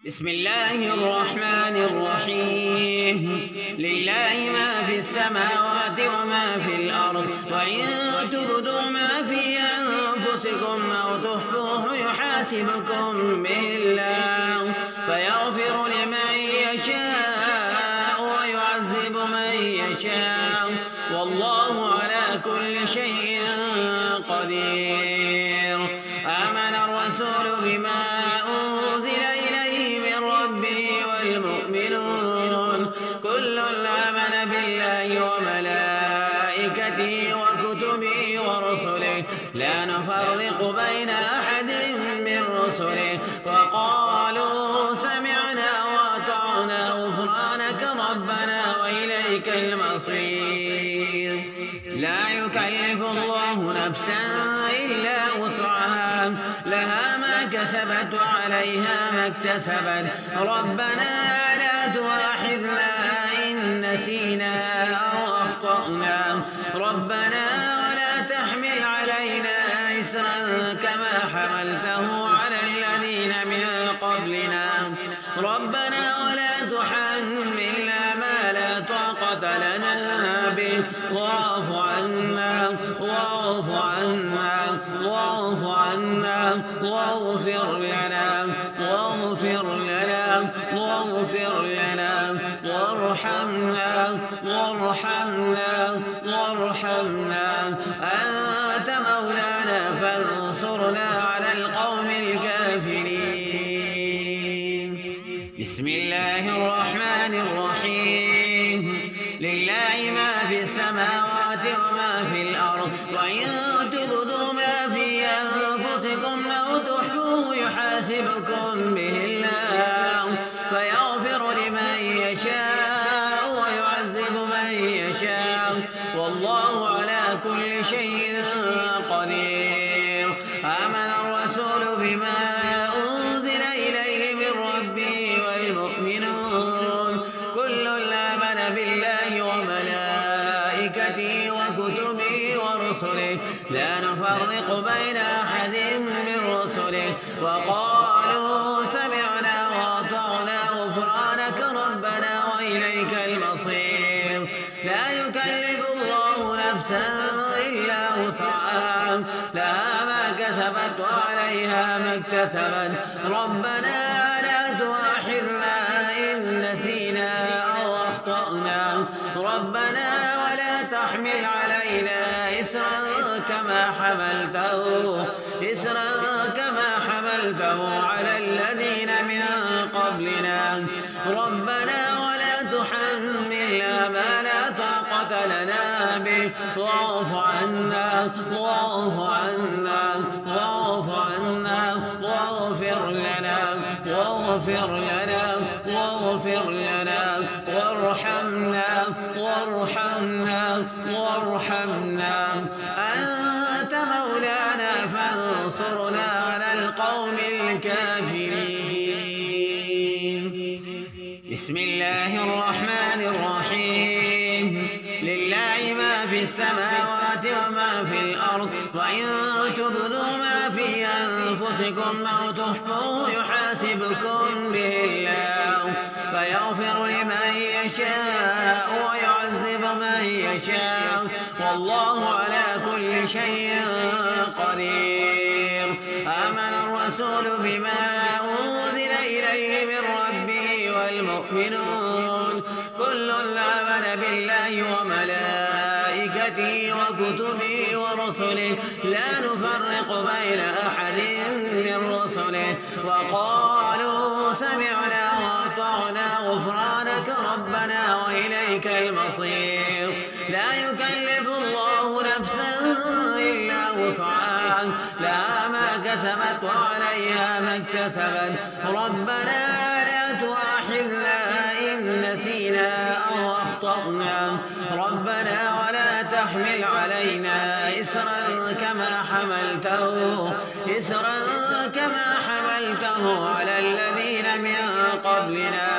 بسم الله الرحمن الرحيم. لله ما في السماوات وما في الأرض، وإن تبدوا ما في أنفسكم أو تخفوه يحاسبكم به الله فيغفر لمن يشاء ويعذب من يشاء، والله على كل شيء قدير. آمن الرسول بما أنزل إليه من ربه والمؤمنون كل آمن بالله وملائكته وكتبه ورسله لا نفرق بين أحد من رسله، وقالوا سمعنا وأطعنا غفرانك ربنا وإليك المصير. لا يكلف الله نفسا إلا وسعها، لها ما كسبت وعليها ما اكتسبت. ربنا لا تؤاخذنا إن نسينا أو أخطأنا، ربنا ولا تحمل علينا إسرا كما حملته على الذين من قبلنا، ربنا ولا تحملنا ما لا طاقة لنا به، واعف عنا واعف عنا واعف عنا واغفر لنا واغفر لنا واغفر لنا وارحمنا وارحمنا وارحمنا. أنت مولانا فانصرنا على القوم الكافرين. بسم الله الرحمن الرحيم. لله ما في السماوات وما في الأرض، وإن تبدوا ما في أنفسكم أو تخفوه يحاسبكم به الله فيغفر لمن يشاء ويعذب من يشاء، والله على كل شيء قدير. آمن الرسول بما أنزل إليه من ربه والمؤمنون كل آمن بالله وملائكته وكتبه ورسله لا نفرق بين أحد من رسله، وقالوا سمعنا وأطعنا غفرانك ربنا وإليك المصير. لا يكلف الله نفسا إلا وسعها، لها ما كسبت وعليها ما اكتسبت. ربنا لا تؤاخذنا إن نسينا أو أخطأنا، ربنا ولا تحمل علينا إسرا كما حملته على الذين من قبلنا، ربنا ولا تحملنا ما لا طاقة لنا به، واعف عنا واعف عنا واعف عنا واغفر لنا واغفر لنا واغفر لنا وارحمنا وارحمنا وارحمنا. أنت مولانا فانصرنا على القوم الكافرين. بسم الله الرحمن الرحيم. لله ما في السماوات وما في الأرض، وإن تبدوا ما في أنفسكم أو تخفوه يحاسبكم به الله فيغفر لمن يشاء ويعذب من يشاء، والله على كل شيء قدير. آمن الرسول بما أنزل إليه من ربه والمؤمنون كل آمن بالله وملائكته وكتبه ورسله لا نفرق بين أحد من رسله، وقالوا سمعنا وأطعنا غفرانك ربنا وإليك المصير. لا يكلف الله نفسا إلا وسعها، لها ما كسبت وعليها ما اكتسبت. ربنا لا تؤاخذنا إن نسينا أو أخطأنا، ربنا ولا تحمل علينا إسرا كما حملته على الذين من قبلنا،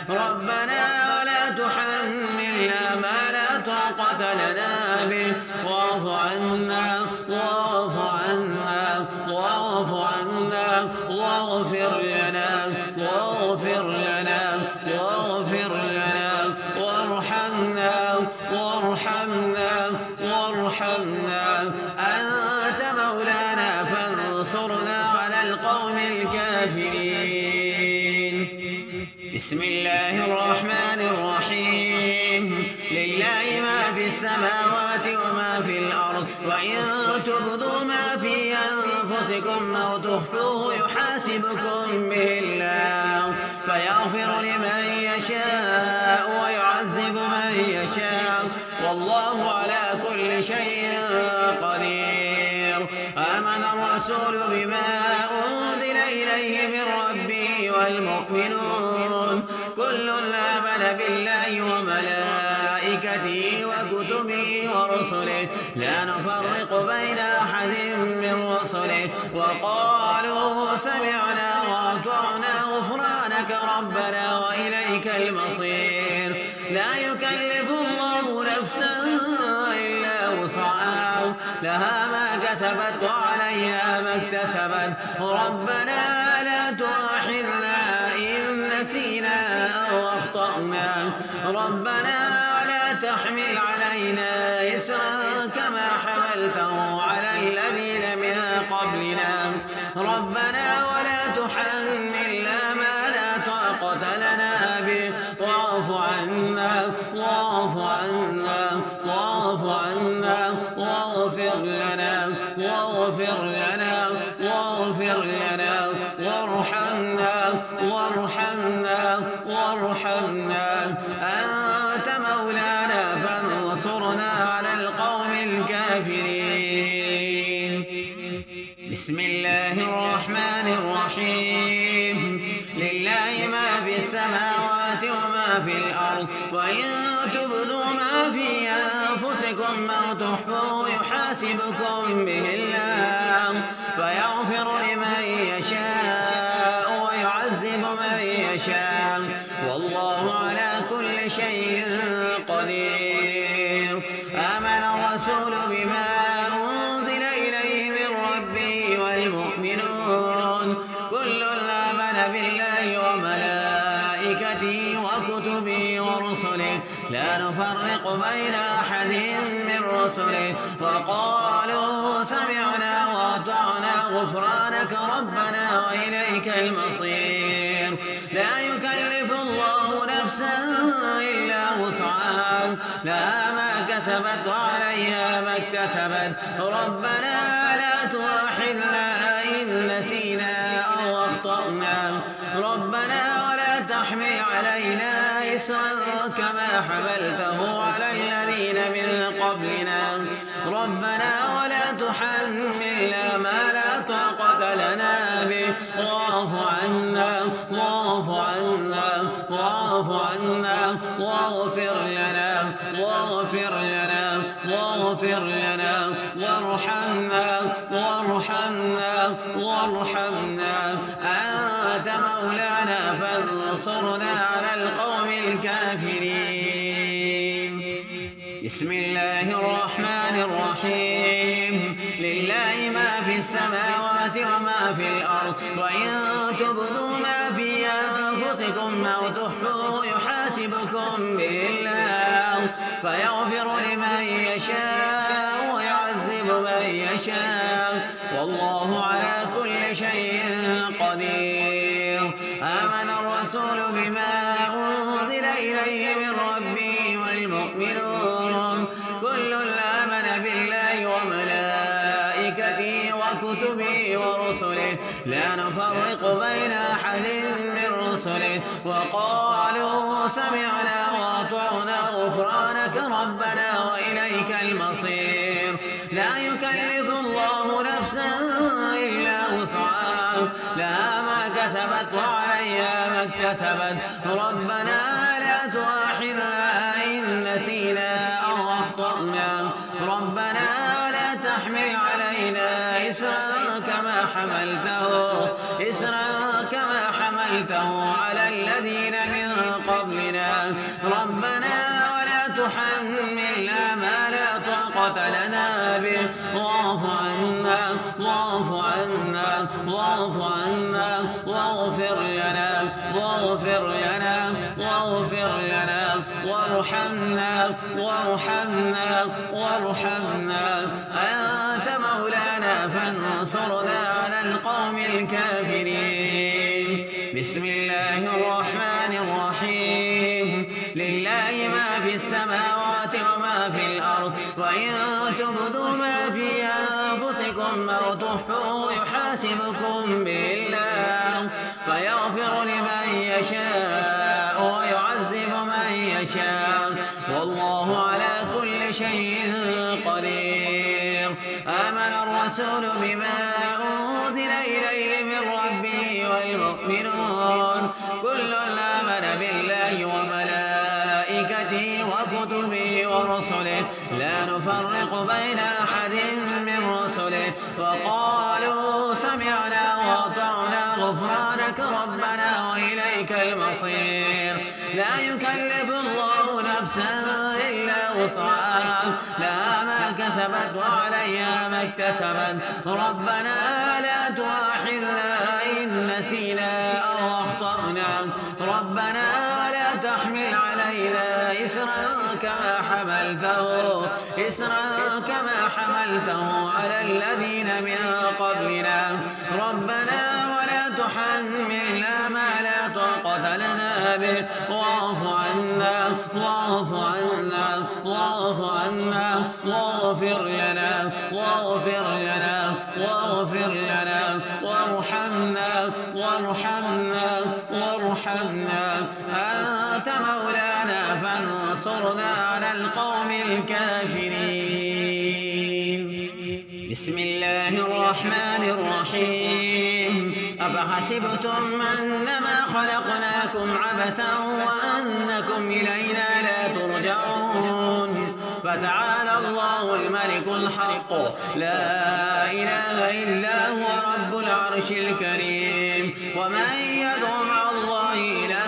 ربنا ولا تحملنا ما لا طاقة لنا به، واعف عنا واعف عنا واعف عنا واغفر لنا واغفر واغفر لنا واغفر لنا وارحمنا أنت مولانا فانصرنا على القوم الكافرين. بسم الله الرحمن الرحيم. لله ما في السماوات وما في الأرض وإن تبدوا ما في أنفسكم أو تخفوه يحاسبكم به الله فيغفر لمن يشاء ويعذب من يشاء والله على كل شيء قدير. آمن الرسول بما أنزل إليه من ربه والمؤمنون كل آمن بالله وملائكته وكتبه ورسله لا نفرق بين أحد من رسله وقالوا سمعنا وأطعنا غفرانك ربنا وإليك المصير. لا يكلف الله نفسا إلا وسعها لها ما كسبت وعليها ما اكتسبت ربنا لا تؤاخذنا إن نسينا أو أخطأنا ربنا ولا تحمل علينا إصرا كما حملته على الذين من قبلنا ربنا ولا تحملنا ما لا طاقة لنا به واعف عنا واغفر لنا وارحمنا أنت مولانا فانصرنا على القوم الكافرين. بسم الله الرحمن الرحيم. لله ما في السماوات وما في الأرض وإن تبدوا ما في أنفسكم أو تخفوه يحاسبكم به الله فيغفر لمن يشاء ويعذب من يشاء والله على كل شيء قدير. آمن الرسول بما أنزل إليه من ربه والمؤمنون كل آمن بالله وملائكته وكتبه ورسله لا نفرق بين أحد من رسله وقالوا سمعنا وأطعنا غفرانك ربنا وإليك المصير. لا يكلف الله نفسا إلا وسعها لها ما كسبت وعليها ما اكتسبت ربنا لا تؤاخذنا إن نسينا أو أخطأنا ربنا ولا تحمل علينا إصرا كما حملته على الذين من قبلنا ربنا ولا تحملنا ما لا طاقة لنا به واعف عنا واغفر لنا وارحمنا أنت مولانا فانصرنا على القوم الكافرين. بسم الله الرحمن الرحيم. لله ما في السماوات وما في الأرض وإن تبدوا ما في أنفسكم أو تخفوه يحاسبكم به الله فيغفر لمن يشاء ويعذب من يشاء والله على كل شيء قدير. آمن الرسول بما أنزل إليه من ربه والمؤمنون كل آمن بالله وملائكته وكتبه ورسله لا نفرق بين أحد من رسله وقالوا سمعنا وأطعنا غفرانك ربنا وإليك المصير. لا يكلف الله نفسا إلا وسعها لها ما كسبت وعليها ما اكتسبت ربنا لا تؤاخذنا إن نسينا أو أخطأنا ربنا ولا تحمل علينا إصرا كما حملته على الذين من قبلنا ربنا ولا تحملنا ما لا طاقة طاقة لنا به، واعف عنا واعف عنا واعف عنا واغفر لنا واغفر لنا واغفر لنا وارحمنا وارحمنا وارحمنا. أنت مولانا فانصرنا على القوم الكافرين. بسم الله الرحمن الرحيم. لله ما في السماوات وما في الأرض، وإن تبدوا ما في أنفسكم أو تخفوه يحاسبكم به الله، فيغفر لمن يشاء ويعذب من يشاء، والله على كل شيء قدير. آمن الرسول بما أنزل إليه من ربه والمؤمنون كل آمن بالله وملائكته وكتبه ورسله لا نفرق بين أحد من رسله، وقالوا سمعنا وأطعنا غفرانك ربنا وإليك المصير. لا يكلف الله نفسا إلا وسعها، لها ما كسبت وعليها ما اكتسبت. ربنا لا تؤاخذنا إن نسينا أو أخطأنا، ربنا ولا تحمل علينا إسرا كما حملته على الذين من قبلنا، ربنا ولا تحملنا ما لا طاقة لنا به، واعف عنا واعف عنا واعف عنا واغفر لنا واغفر لنا واغفر لنا وارحمنا وارحمنا وارحمنا. أنت مولانا فانصرنا على القوم الكافرين. بسم الله الرحمن الرحيم. أفحسبتم أنما خلقناكم عبثا وأنكم إلينا لا ترجعون، فتعالى الله الملك الحق لا إله إلا هو رب العرش الكريم. ومن يدع مع الله إلها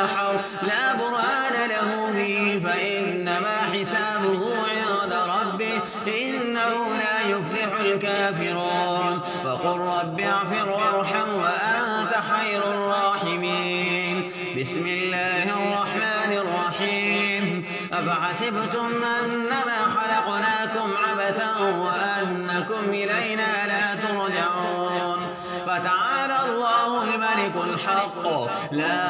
آخر لا برهان له به فإنما حسابه عند ربه إنه لا يفلح الكافرون. وقل رب اغفر وارحم وأنت خير الراحمين. بسم الله الرحمن الرحيم. أفحسبتم أنما خلقناكم عبثا وأنكم إلينا لا ترجعون، فتعالى الله الملك الحق لا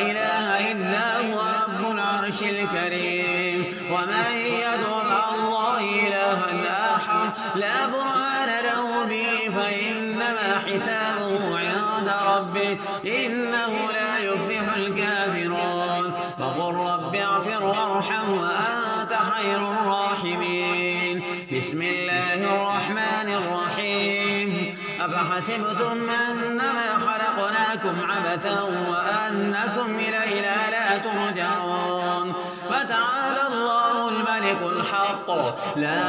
إله إلا هو رب العرش الكريم. ومن يدع مع الله إلها آخر لا برهان له به فإنما حسابه عند ربه إنه لا يفلح الكافرون. وقل رب اغفر وارحم وأنت خير الراحمين. بسم الله الرحمن الرحيم. أفحسبتم أنما خلقناكم عبثا وأنكم إلينا لا ترجعون، فتعالى الله الملك الحق لا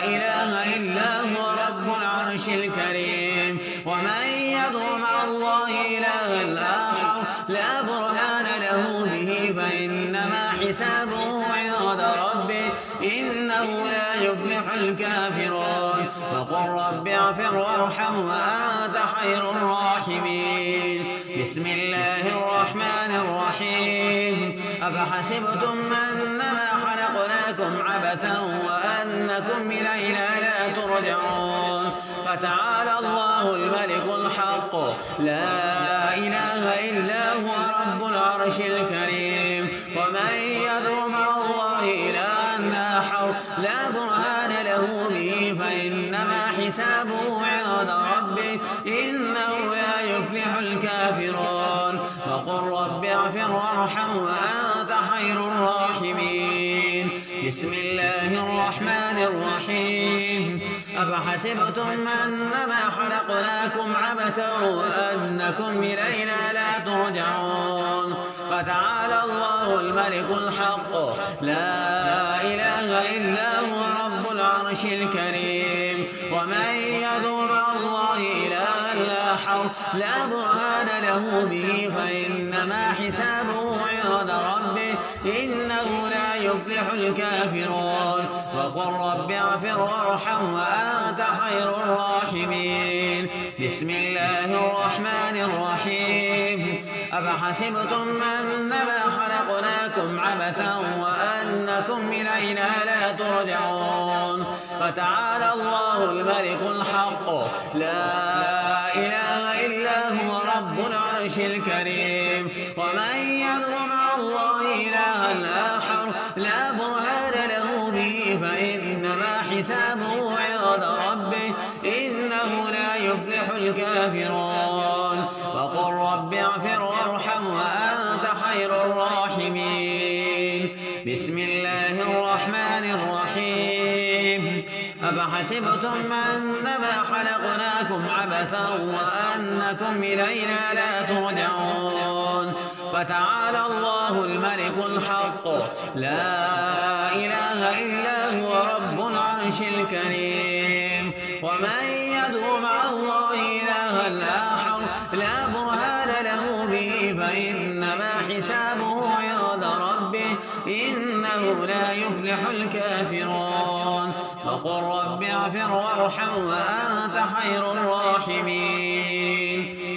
إله إلا هو رب العرش الكريم. ومن يدع مع الله إلها آخر لا برهان له به فإنما حسابه عند ربه إنه لا يفلح الكافرون. وقل رب اغفر وارحم وأنت خير الراحمين. بسم الله الرحمن الرحيم. أفحسبتم أنما خلقناكم عبثا وأنكم إلينا لا ترجعون، فتعالى الله الملك الحق لا إله إلا هو رب العرش الكريم. ومن يدع مع الله إلها آخر لا برهان له به فإنما حسابه عند ربه إنه لا يفلح الكافرون. وقل رب اغفر وارحم وأنت خير الراحمين. بسم الله الرحمن الرحيم. أفحسبتم أنما خلقناكم عبثا وأنكم إلينا لا ترجعون، فتعالى الله الملك الحق لا إله إلا هو رب العرش الكريم. ومن يدع مع الله إلها آخر لا برهان له به فإنما حسابه عند ربه إنه لا يفلح الكافرون وقل رب اغفر وارحم وأنت خير الراحمين بسم الله الرحمن الرحيم أفحسبتم أنما خلقناكم عبثا وأنكم إلينا لا ترجعون فتعالى الله الملك الحق لا إله إلا هو رب العرش الكريم ومن يدع مع الله إلها آخر لا برهان له به فإنما حسابه عند ربه إنه لا يفلح الكافرون وقل رب اغفر وارحم وأنت خير الراحمين بسم الله الرحمن الرحيم أفحسبتم أنما خلقناكم عبثا وأنكم إلينا لا ترجعون فتعالى الله الملك الحق لا إله إلا هو رب العرش الكريم ومن يدعو مع الله إلها آخر لا برهان له به فإنما حسابه عند ربه إنه لا يفلح الكافرون وقل رب اغفر وارحم وأنت خير الراحمين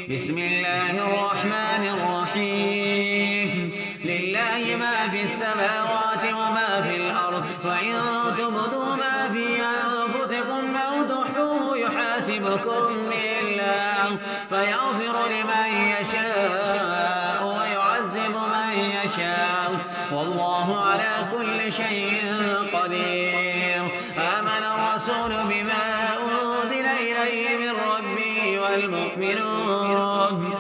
بسم الله الرحمن الرحيم لله ما في السماوات وما في الأرض وإن تبدوا ما في أنفسكم أو تخفوه يحاسبكم به الله فيغفر لمن يشاء ويعذب من يشاء والله على كل شيء قدير آمن الرسول بما أنزل إليه من ربه والمؤمنون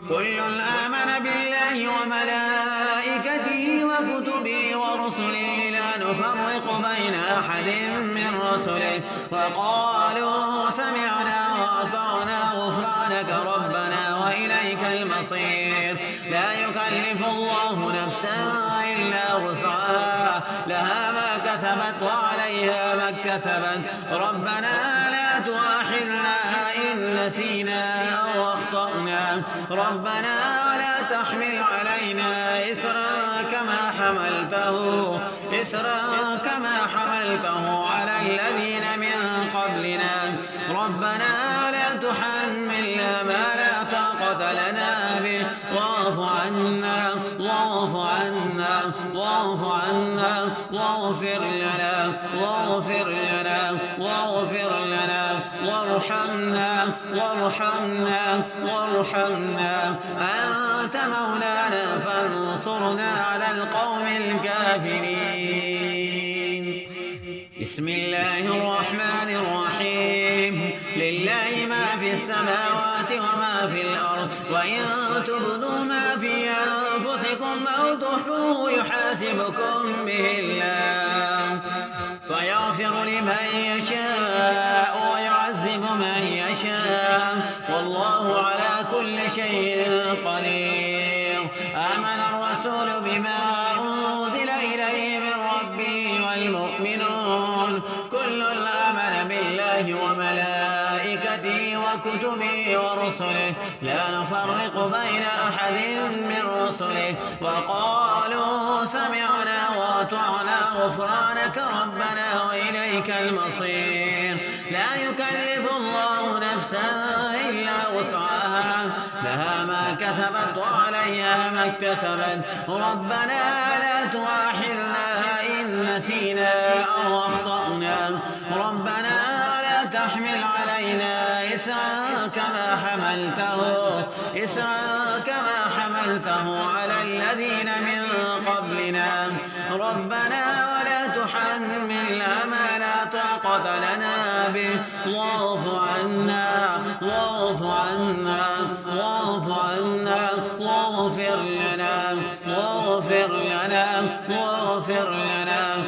كل آمن بالله وملائكته وكتبه ورسله لا نفرق بين أحد من رسله وقالوا سمعنا وأطعنا غفرانك ربنا وإليك المصير لا يكلف الله نفسا إلا وسعها لها ما كسبت وعليها ما اكتسبت ربنا لا تؤاخذنا إن نسينا أو أخطأنا ربنا ولا تحمل علينا إسرا كما حملته على الذين من قبلنا ربنا ولا تحملنا ما لا طاقة لنا به واعف عنا واغفر لنا وارحمنا أنت مولانا فانصرنا على القوم الكافرين بسم الله الرحمن الرحيم لله ما في السماوات وما في الأرض وإن تبدوا ما في أنفسكم أو تخفوه يحاسبكم به الله فيغفر لمن يشاء ويعذب من يشاء والله على كل شيء قدير آمن الرسول بما أنزل إليه من ربه والمؤمنون كل آمن بالله وملائكته وكتبه ورسله لا نفرق بين أحد من رسله وقالوا سمعنا وأطعنا غفرانك ربنا وإليك المصير لا يكلف الله نفسا إلا وسعها لها ما كسبت وعليها ما اكتسبت ربنا لا تؤاخذنا إن نسينا أو أخطأنا ربنا ولا تحمل علينا إسرا كما حملته على الذين من قبلنا ربنا ولا تحملنا ما لا طاقة لنا به واعف عنا واغفر لنا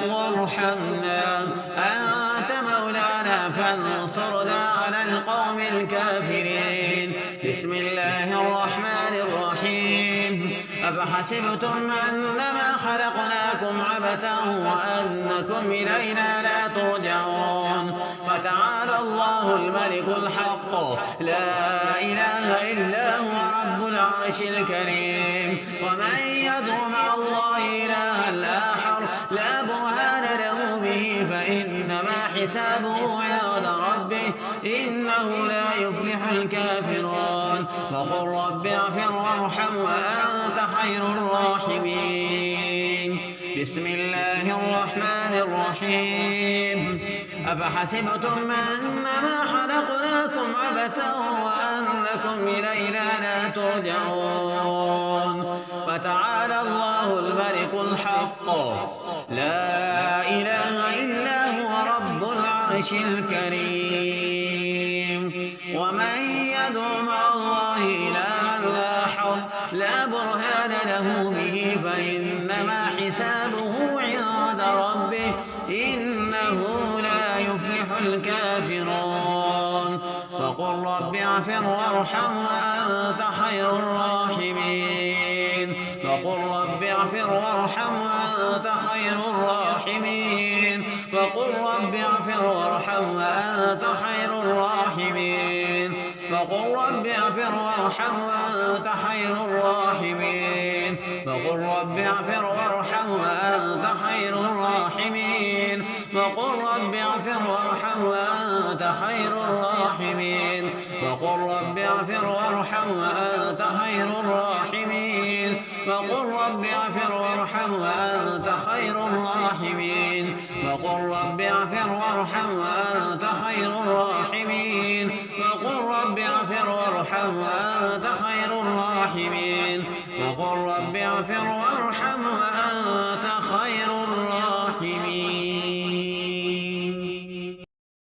وارحمنا أنت مولانا فانصرنا على القوم الكافرين بسم الله الرحمن الرحيم أفحسبتم أنما خلقناكم عبثا وأنكم إلينا لا ترجعون فتعالى الله الملك الحق لا إله إلا هو رب العرش العرش الكريم. ومن يدعو مع الله إلها آخر لا برهان له به فإنما حسابه عند ربه إنه لا يفلح الكافرون. وقل رب اغفر وارحم وأنت خير الراحمين. بسم الله الرحمن الرحيم. أفحسبتم أنما خلقناكم عبثا وأنكم إلينا لا ترجعون. فتعالى الله الملك الحق لا إله إلا هو رب العرش الكريم. ومن يدعو مع الله إلها آخر لا برهان له به فإنما حسابه عند ربه إنه لا يفلح الكافرون. وقل رب اغفر وارحم وأنت خير الراحمين. وقل رب اغفر وارحم وأنت خير الراحمين. وقل رب اغفر وارحم وأنت خير الراحمين. وقل رب اغفر وارحم وأنت خير الراحمين. وقل رب اغفر وارحم وأنت خير الراحمين. وقل رب اغفر وارحم وأنت خير الراحمين. وقل رب اغفر وارحم وأنت خير الراحمين. وقل رب اغفر وارحم وأنت خير الراحمين. وقل رب اغفر وارحم وأنت خير الراحمين. وقل رب اغفر وارحم وأنت خير الراحمين. وقل رب اغفر وارحم وأنت خير